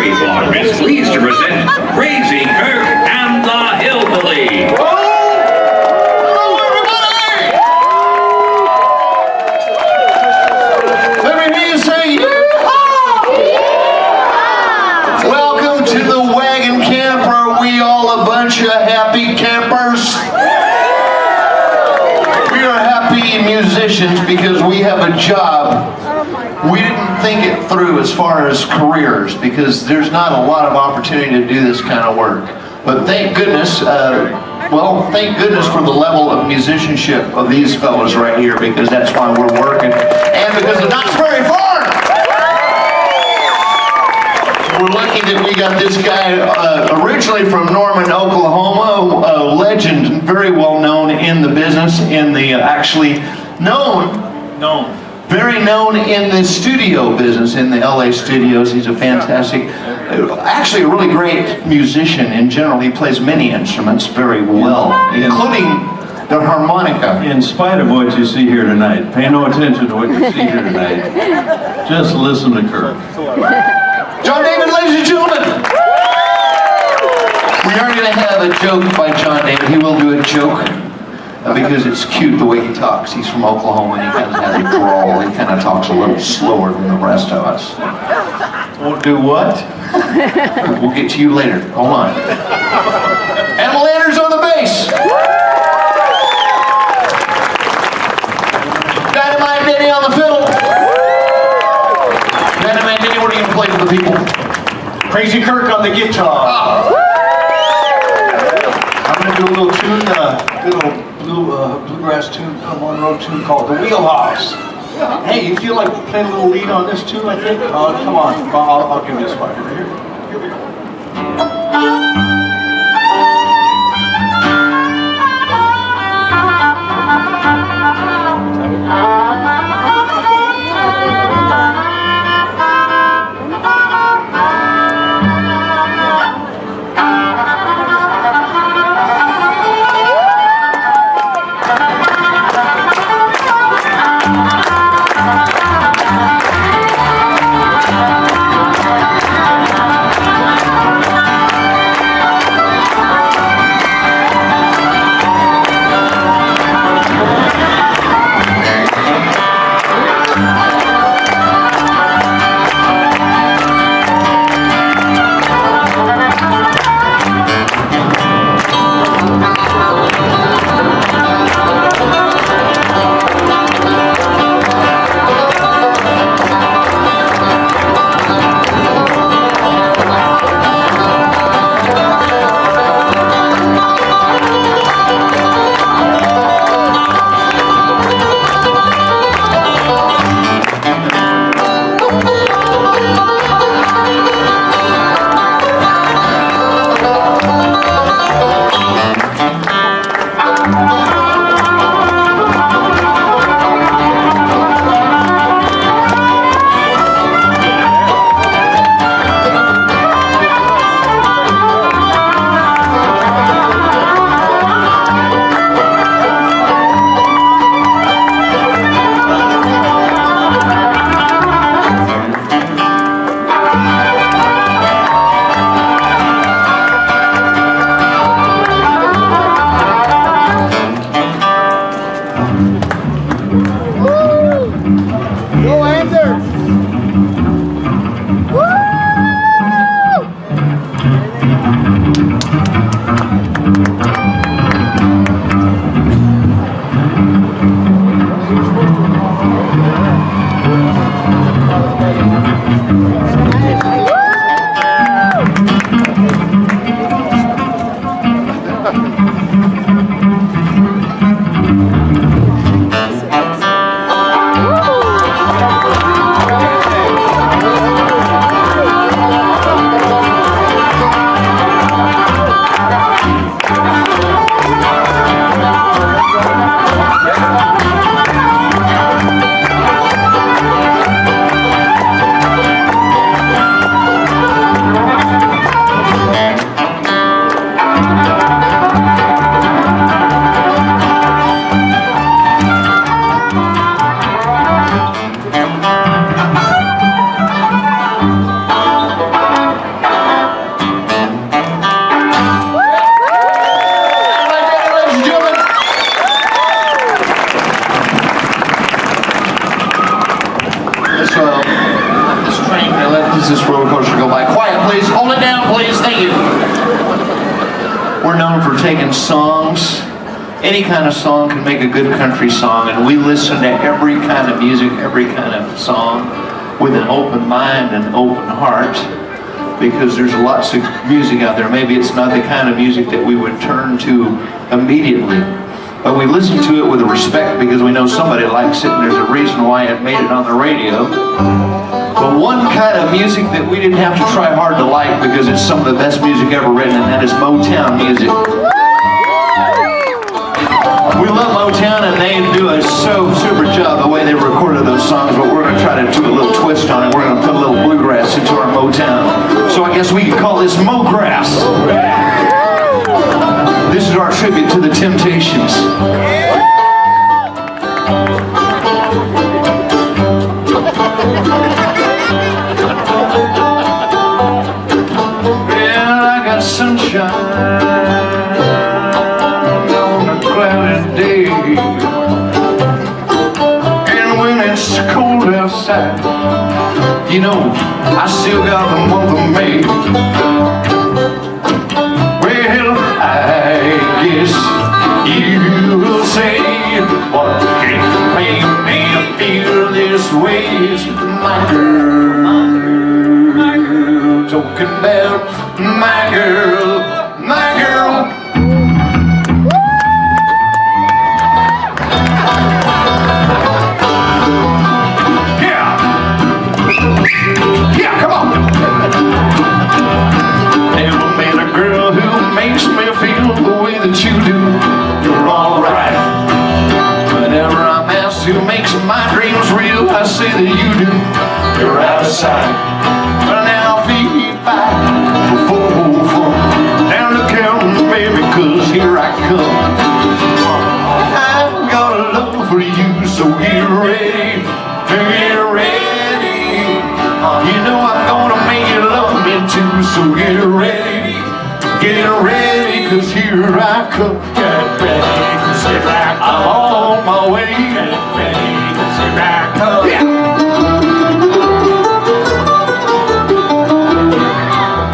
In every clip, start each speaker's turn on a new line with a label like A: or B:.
A: Prairie Farm is pleased to present Krazy Kirk and the Hillbillies.
B: Hello, everybody! Let me hear you say, yeah! Welcome to the Wagon Camp. Are we all a bunch of happy campers? We are happy musicians because we have a job. We didn't think it through as far as careers because there's not a lot of opportunity to do this kind of work. But thank goodness, thank goodness for the level of musicianship of these fellows right here, because that's why we're working. And because of Knott's Berry Farm! We're lucky that we got this guy originally from Norman, Oklahoma, a legend, very well known in the business, in the very known in the studio business, in the LA studios. He's a fantastic, actually a really great musician in general. He plays many instruments very well, including the harmonica.
C: In spite of what you see here tonight, pay no attention to what you see here tonight. Just listen to Kirk.
B: John David, ladies and gentlemen! We are going to have a joke by John David. He will do a joke. Because it's cute the way he talks. He's from Oklahoma and he kind of has a drawl. He kind of talks a little slower than the rest of us. Won't do what? We'll get to you later. Hold on. And Anders on the bass. Dynamite Denny on the fiddle. Dynamite Denny, what are you going to play for the people?
D: Krazy Kirk on the guitar.
B: Oh.
D: I'm going to do a little tune, good old bluegrass tune, Monroe tune called The Wheelhouse. Hey, you feel like playing a little lead on this too, I think? Come on, I'll give you this one. Here we go.
B: does this roller coaster go by? Quiet, please. Hold it down, please. Thank you. We're known for taking songs. Any kind of song can make a good country song, and we listen to every kind of music, every kind of song with an open mind and open heart, because there's lots of music out there. Maybe it's not the kind of music that we would turn to immediately, but we listen to it with a respect because we know somebody likes it and there's a reason why it made it on the radio. But one kind of music that we didn't have to try hard to like because it's some of the best music ever written, and that is Motown music. We love Motown, and they do a super job the way they recorded those songs, but we're going to try to do a little twist on it. We're going to put a little bluegrass into our Motown. So I guess we could call this Mo-grass. This is our tribute to the Temptations. Well, I got sunshine on a cloudy day, and when it's cold outside, you know, I still got the month of May. Well, I guess you will say, what can make me feel this way is my girl. Talking about my girl, my girl. Yeah, come on. Never met a girl who makes me feel the way that you do. You're alright. Whenever I'm asked who makes my dreams real, I say that you do. You're out of sight. But now feed five, 4, 4. Down the counter, baby, 'cause here I come. I've got a love for you, so get ready, get ready. You know I'm gonna make you love me too, so get ready, 'cause here I come. Get ready, 'cause here I come. I'm on my way. Get ready, 'cause here I come. Yeah.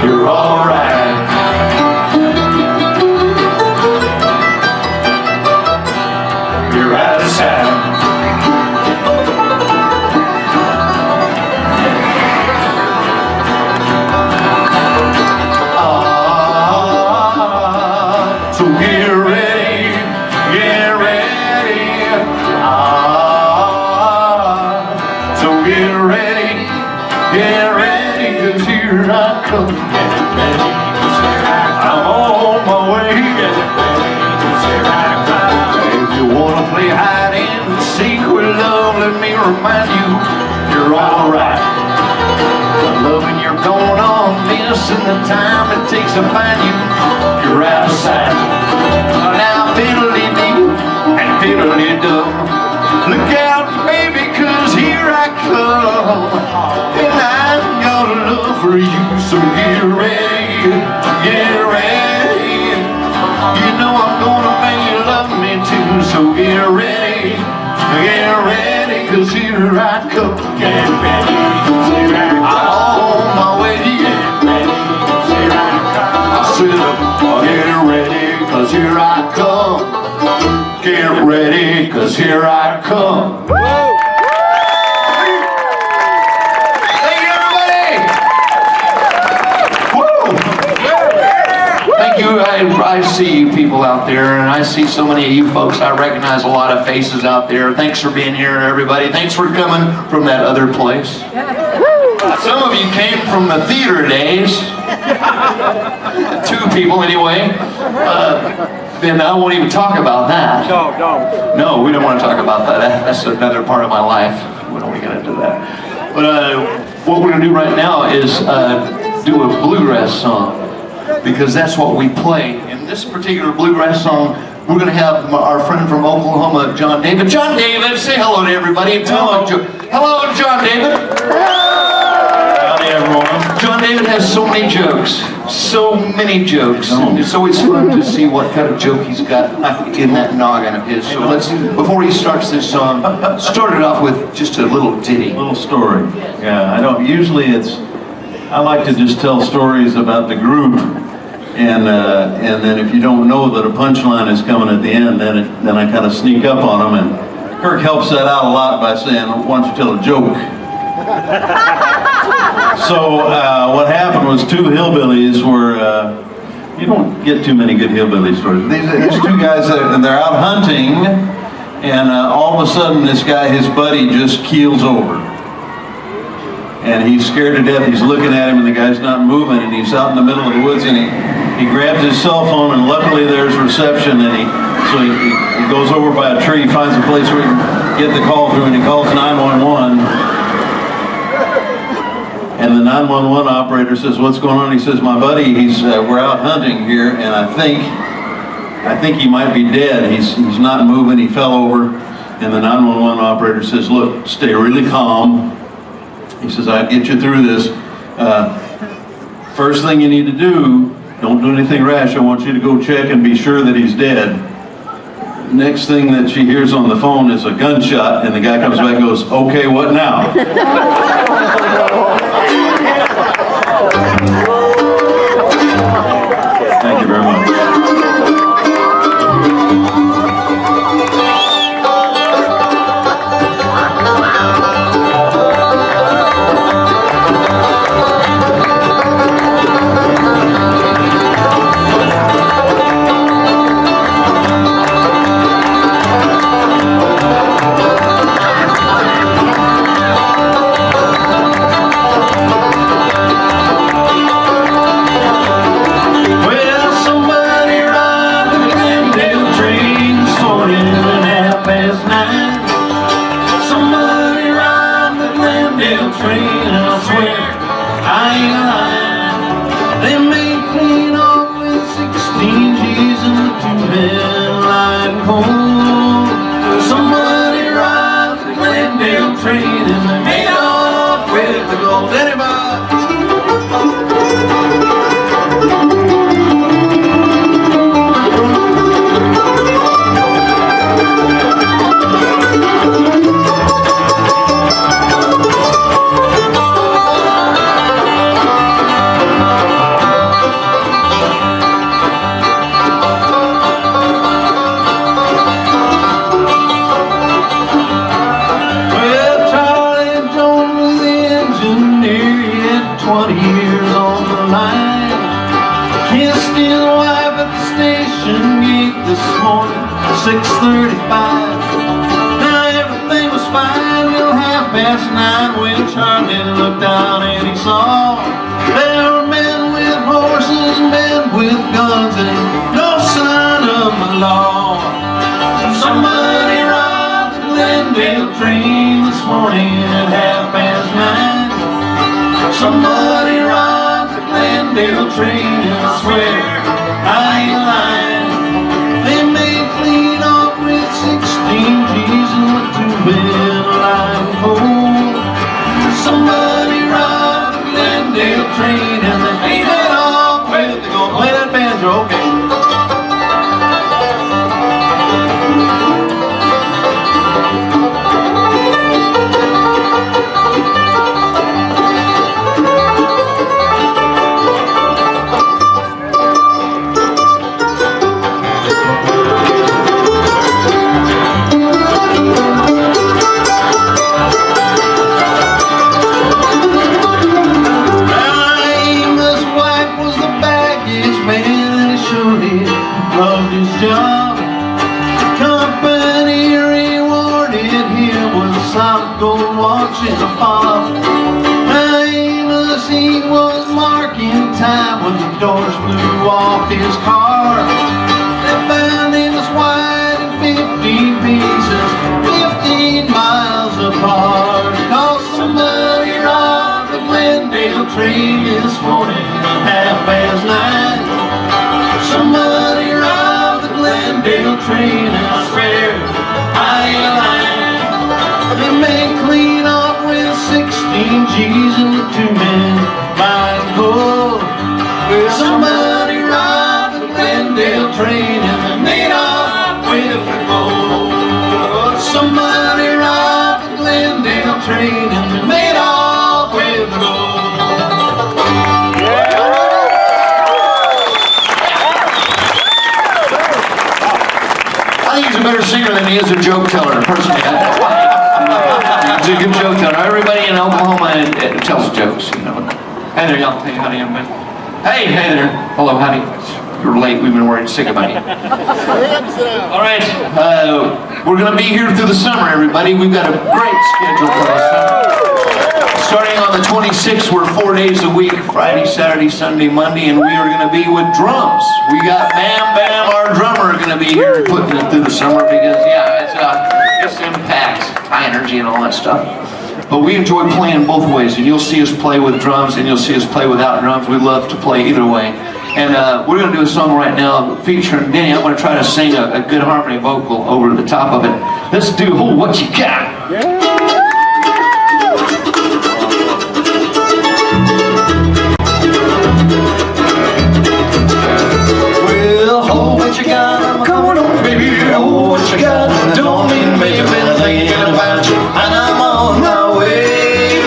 B: You're alright. You're out of sight. So get ready, get ready. So get ready, 'cause here I come. Get ready, 'cause here I come. I'm on my way. Get ready, 'cause here I come. If you wanna play hide and seek with love, let me remind you, you're alright. The loving you're going on missing the time it takes to find you. You're out of sight. Now fiddly-dee and fiddly-dum. Look out, baby, 'cause here I come. And I've got a love for you, so get ready, get ready. You know I'm gonna make you love me too, so get ready, 'cause here I come. Get ready, 'cause here I come. I'm on my way. Get ready, 'cause here I come. I said, get ready, 'cause here I come. Get ready, 'cause here I come. Thank you, everybody. Woo. Thank you. I see you people out there, and I see so many of you folks. I recognize a lot of faces out there. Thanks for being here, everybody. Thanks for coming from that other place. Some of you came from the theater days. 2 people anyway. And I won't even talk about that.
D: No, don't.
B: No, we don't want to talk about that. That's another part of my life. We don't want to get into that. But what we're going to do right now is do a bluegrass song, because that's what we play. In this particular bluegrass song, we're going to have our friend from Oklahoma, John David. John David, say hello to everybody. Hello, hello, John David. Howdy, everyone. John David has so many jokes. So many jokes. And it's always fun to see what kind of joke he's got in that noggin of his. So let's, before he starts this song, start it off with just a little ditty.
C: Little story. Yeah, I don't, usually it's I like to just tell stories about the group, and then if you don't know that a punchline is coming at the end, then I kind of sneak up on them. And Kirk helps that out a lot by saying, "Why don't you tell a joke?" So what happened was two hillbillies were. You don't get too many good hillbilly stories. These two guys, they're out hunting, and all of a sudden this guy, his buddy, just keels over. And he's scared to death. He's looking at him, and the guy's not moving, and he's out in the middle of the woods, and he grabs his cell phone, and luckily there's reception, and so he goes over by a tree, finds a place where he can get the call through, and he calls 911. And the 911 operator says, "What's going on?" He says, "My buddy, we're out hunting here, and I think he might be dead. He's not moving. He fell over." And the 911 operator says, "Look, stay really calm." He says, "I'll get you through this. First thing you need to do, don't do anything rash. I want you to go check and be sure that he's dead." Next thing that she hears on the phone is a gunshot, and the guy comes back and goes, "Okay, what now?" Thank you very much.
E: Somebody robbed the Glendale train and they made off with the gold. This morning, 6:35. Now everything was fine till 9:30 when Charlie looked down and he saw there were men with horses, men with guns, and no sign of the law. Somebody robbed the Glendale train this morning at 9:30. Somebody robbed the Glendale train, and I swear I ain't lying. 16 G's and the 2 men lying cold. Somebody robbed the Glendale train and they made it off with the gold. Play that banjo, okay? Loved his job. The company rewarded him with a solid gold watch and a fob. Amos, he was marking time when the doors blew off his car. They found Amos white in 15 pieces, 15 miles apart. Cause somebody robbed the Glendale train this morning at 9:30. Somebody robbed the Glendale train, and I swear I ain't lying. They made clean off with 16 G's and the 2 men buying gold. Well, somebody robbed the Glendale train and they made off with the gold. Somebody robbed the Glendale train and they made off with the gold.
B: and he is a joke teller, personally. He's a good joke teller. Everybody in Oklahoma tells jokes, you know. Hey there, y'all. Hey, howdy, everybody. Hey there. Hello, howdy. You're late. We've been worried sick about you. All right. We're going to be here through the summer, everybody. We've got a great schedule for the summer. Starting on the 26th, we're 4 days a week, Friday, Saturday, Sunday, Monday, and we are going to be with drums. We got Bam Bam, our drummer, going to be here putting it through the summer because, yeah, it's impact, high energy and all that stuff. But we enjoy playing both ways, and you'll see us play with drums, and you'll see us play without drums. We love to play either way. And we're going to do a song right now featuring Danny. I'm going to try to sing a good harmony vocal over the top of it. Let's do What You Got. Yeah.
E: What you got, I'm coming on, baby. Oh, what you got, don't mean maybe been thinking about you, and I'm on my way.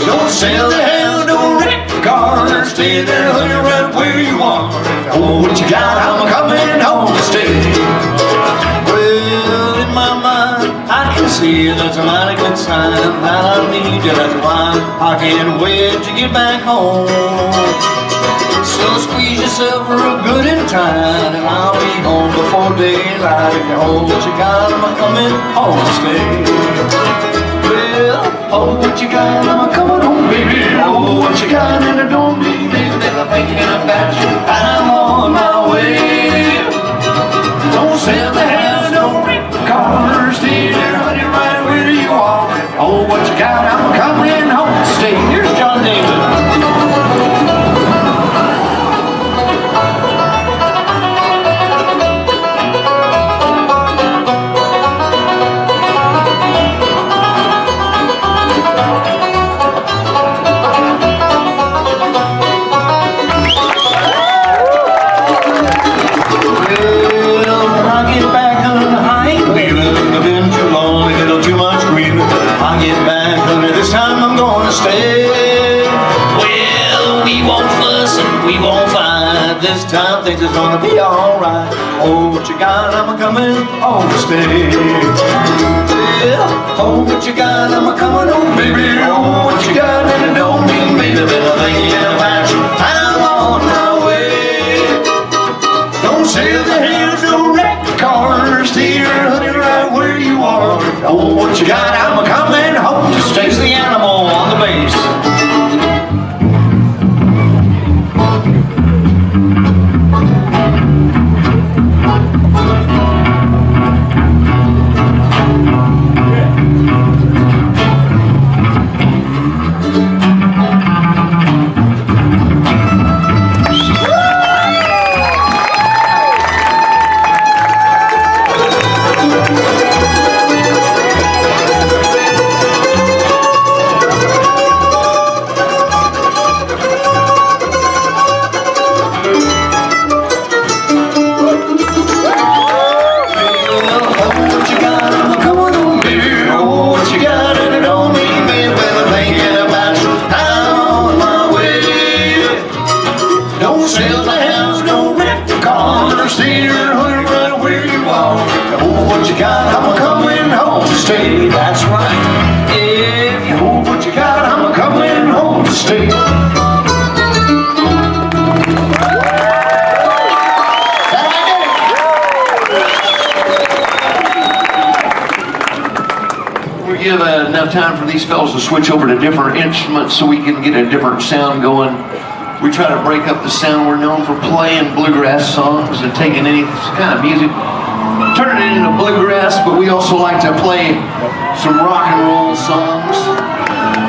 E: Don't sell the house, don't wreck the car, stay there, honey, right where you are. Oh, what you got, I'm coming home to stay. Well, in my mind, I can see that's a mighty good sign that I need you, that's why I can't wait to get back home. So squeeze yourself real good in time, and I'll be home before daylight. If you hold what you got, I'm coming home to stay. Well, hold what you got, I'm coming home, baby. Hold what you got, and I don't mean that I'm thinking about you, and I'm on my way. Don't sell the house, don't rent the car, stay there, honey, right where you are. Hold what you got, I'm coming home to stay. Here's John David. This time things is gonna be alright. Oh, what you got, I'm coming home to stay. Yeah. Oh, what you got, I'm coming home, baby. Oh, what you got, and it don't mean maybe been a thing about you. I'm on my way. Don't sell the house, don't wreck the car, stay here, honey, right where you are. Oh, what you got, I'm coming home to stay. It's the animal on the bass. That's right. If you hold what you got, I'm coming home to stay.
B: We give enough time for these fellas to switch over to different instruments so we can get a different sound going. We try to break up the sound. We're known for playing bluegrass songs and taking any kind of music, turning it into bluegrass, but we also like to play some rock and roll songs.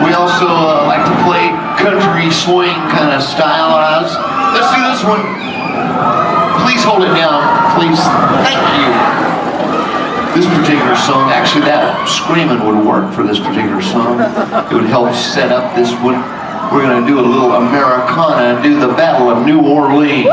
B: We also like to play country swing kind of stylized. Let's do this one. Please hold it down, please. Thank you. This particular song, actually that screaming would work for this particular song. It would help set up this one. We're going to do a little Americana and do the Battle of New Orleans.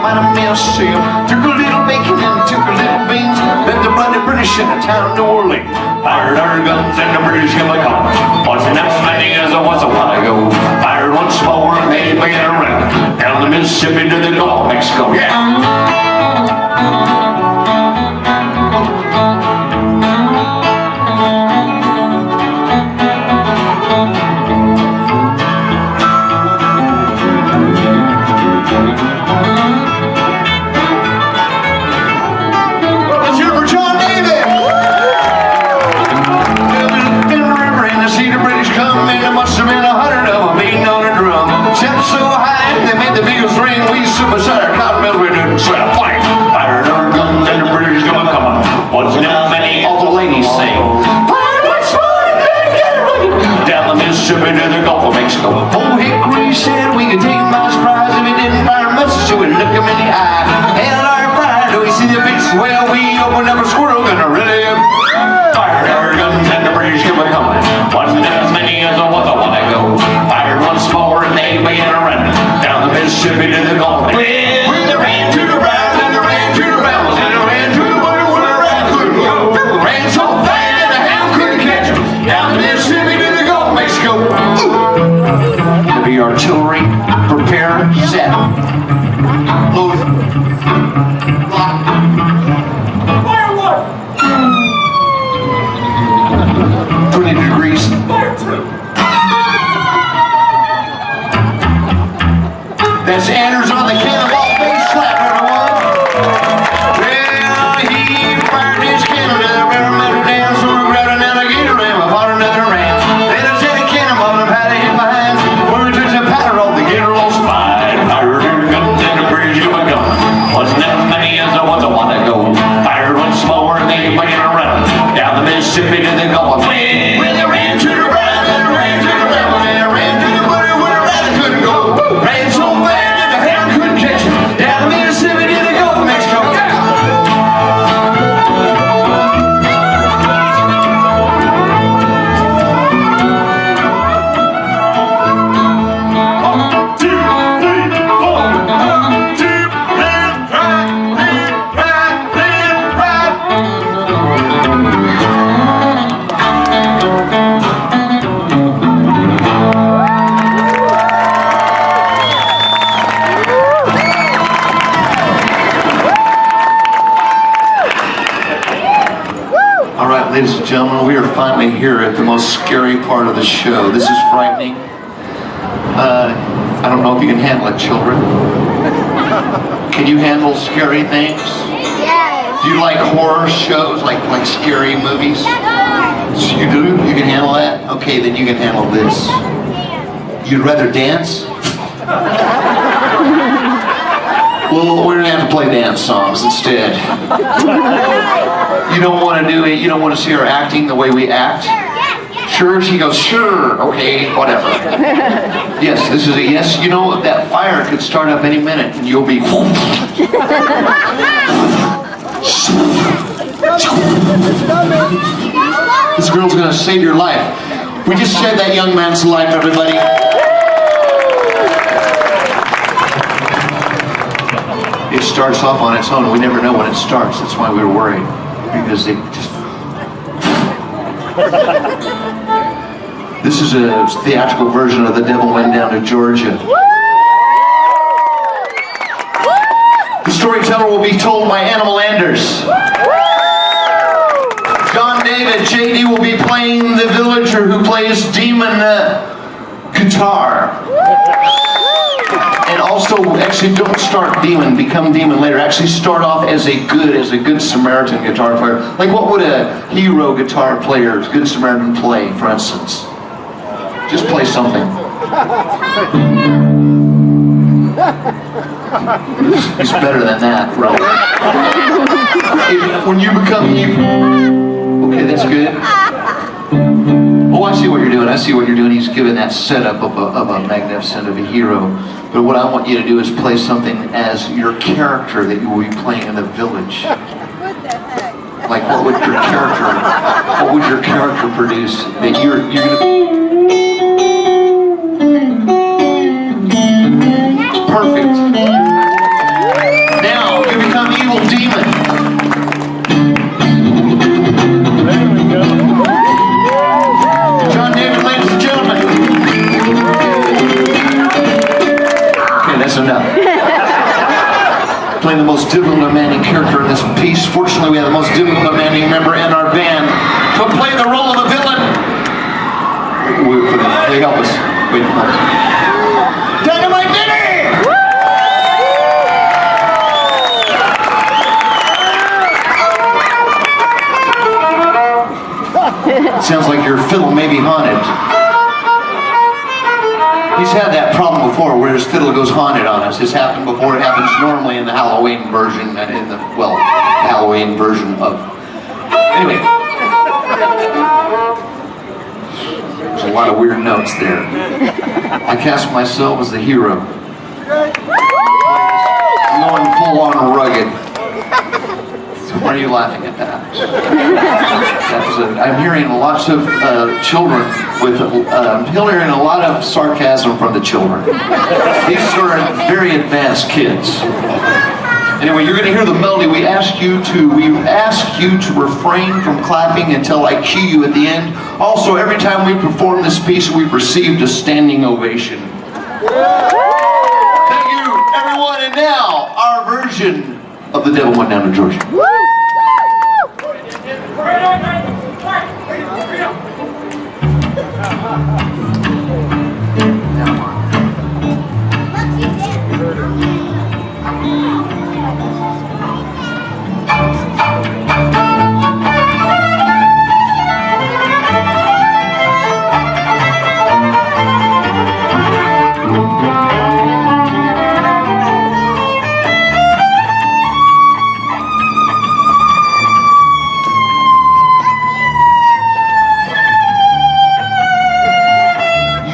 E: Might have been
B: Coliseum. Took a little bacon and took a little beans. Met the bloody British in the town of New Orleans.
A: Fired our guns and the British came a coming. Wasn't as many as there was a while ago. Fired once more and they began to run down the Mississippi to the Gulf of Mexico. Yeah.
B: So high, they made the Beatles ring. We stood beside our cotton mills, we didn't sweat a fight.
A: Fired our guns and the British come a coming. Wasn't as many
B: All the ladies sing.
A: fired once more and they began to run down the Mississippi to the Gulf of Mexico.
B: Old Hickory said we could take him by surprise if he didn't fire a message, so we'd look him in the eye. Held our fire till we see the bitch. Well, we opened up a squirrel gun to really
A: Fired our guns and the British come a coming. Wasn't as many as there was a while ago. Fired once more and they began to run down the Mississippi to the Gulf of Mexico.
B: When they ran to the right and they ran to the rebels and they ran to the border where the rat couldn't go. Ran so fast that the hound couldn't catch him. Down the Mississippi to the Gulf of Mexico. Heavy artillery, prepare, set. Load. Lock. Fire one. 20 degrees. Fire two. That's Anders on the cannonball bass slap, everyone. Well, he fired his cannon to the river meadow down, so we grabbed an alligator ram, I fought another ram. Then I said a cannonball and had to hit behind. When we took the powder off, the gator all spied.
A: Fired our guns and the British come a coming. Wasn't as many as there was a while ago. Fired once more and they began to run down the Mississippi to the Gulf of Mexico.
B: When they ran to the right and they ran to the rebel and they ran to the border where the rat couldn't go. Ran so fast. Down the Mississippi to the Gulf of Mexico. Ladies and gentlemen, we are finally here at the most scary part of the show. This is frightening. I don't know if you can handle it, children. Can you handle scary things? Yes. Do you like horror shows, like scary movies? So you do? You can handle that? Okay, then you can handle this. You'd rather dance? Well, we're gonna have to play dance songs instead. You don't want to do it, you don't want to see her acting the way we act? Sure? She goes, sure, okay, whatever. Yes, this is a yes. You know, that fire could start up any minute and you'll be... This girl's gonna save your life. We just saved that young man's life, everybody. It starts off on its own. We never know when it starts. That's why we were worried. Because they just... This is a theatrical version of The Devil Went Down to Georgia. The storyteller will be told by Animal Anders. John David, JD, will be playing the villager who plays demon guitar. And also, actually, don't start demon, become demon later. Actually, start off as a good Samaritan guitar player. Like, what would a hero guitar player, good Samaritan, play, for instance? Just play something. He's better than that, right? When you become evil. Okay, that's good. Oh, I see what you're doing. I see what you're doing. He's giving that setup of a magnificent, of a hero. But what I want you to do is play something as your character that you will be playing in the village.
F: What the heck?
B: Like, what would your character produce that you're gonna... Perfect. Now, the most difficult demanding character in this piece. Fortunately, we have the most difficult demanding member in our band. Come play the role of the villain. They help us. Wait, help us. Dynamite Diddy! Sounds like your fiddle may be haunted. He's had that problem before where his fiddle goes haunted on us. It's happened before. It happens normally in the Halloween version and in the Halloween version of... Anyway. There's a lot of weird notes there. I cast myself as the hero. Going full on rugged. Why are you laughing at that? I'm hearing lots of children with, I'm hearing a lot of sarcasm from the children. These are very advanced kids. Anyway, you're going to hear the melody. We ask you to refrain from clapping until I cue you at the end. Also, every time we perform this piece, we've received a standing ovation. Thank you, everyone. And now, our version of The Devil Went Down to Georgia.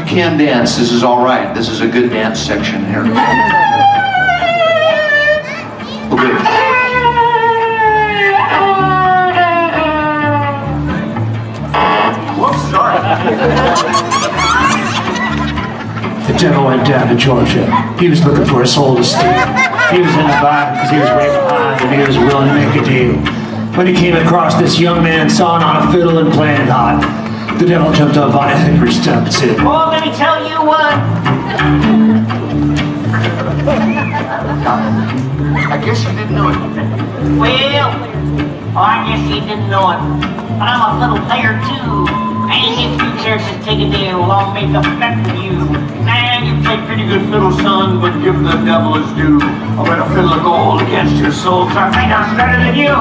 B: Can dance. This is all right. This is a good dance section here. Okay.
D: Whoops, sorry.
F: The devil went down to Georgia. He was looking for a soul to steal. He was in the vibe because he was way behind and he was willing to make a deal. When he came across this young man sawing on a fiddle and playing hot, the devil jumped up on a hickory stump and said,
G: "Oh, let me tell you what."
B: I guess you didn't know it.
G: Well, I guess you didn't know it, but I'm a fiddle player too. And if you care to take a deal, I'll make a bet with you.
D: Man, you play pretty good fiddle, son, but give the devil his due. I'll bet a fiddle of gold against your soul, 'cause I think I'm better than you.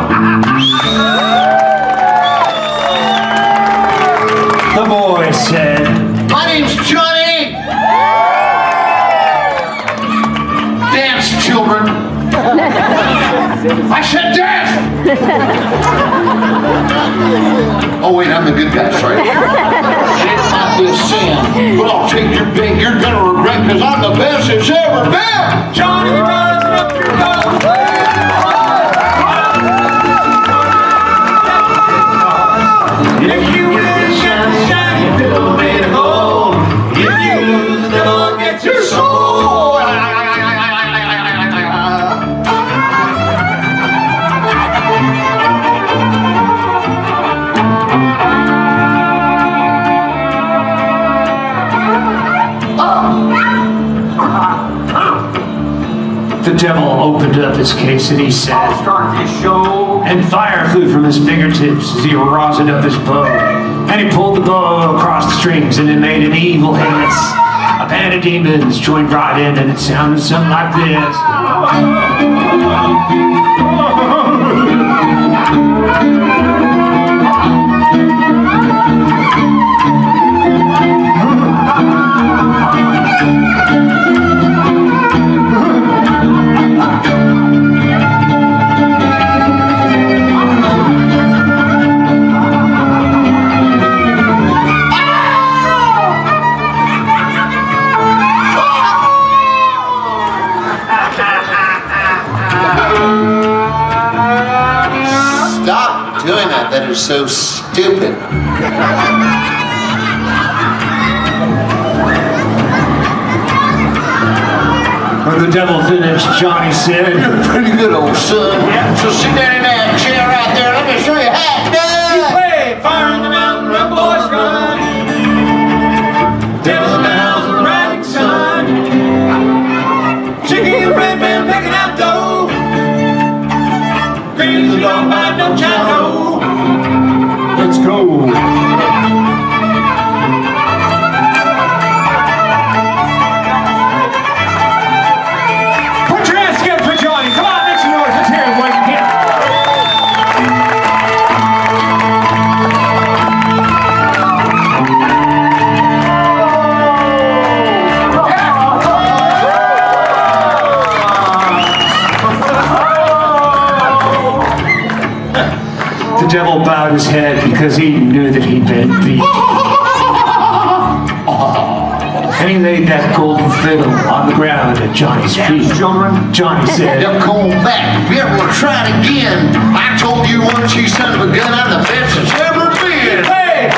F: the boy said,
B: My name's Johnny. Dance, children. I said dance. Oh wait, I'm the good guy, sorry. It might be a sin, but I'll take your bait. You're gonna regret, because I'm the best it's ever been.
D: Johnny, rising up your nose. If you win, shiny fiddle made of gold. If you lose, the devil gets your soul.
F: the devil opened up his case and he said,
D: I'll start this show.
F: and fire flew from his fingertips as he rosined up his bow. And he pulled the bow across the strings and it made an evil hiss. A band of demons joined right in and it sounded something like this.
B: Stop doing that. That is so stupid.
F: When the devil finished, Johnny said,
B: You're pretty good, old son. So sit down in that chair right there. Let me show you how it's done.
D: Hey, fire in the mountain, run, boys, run. Devil's in the house, the rising sun. Chicken and red man making out dough.
F: the devil bowed his head because he knew that he'd been beat. And he laid that golden fiddle on the ground at Johnny's feet.
G: Children.
F: Johnny said,
B: Now come back, if you ever want to try it again. I told you once, you son of a gun, I'm the best that's ever been.
F: "Hey,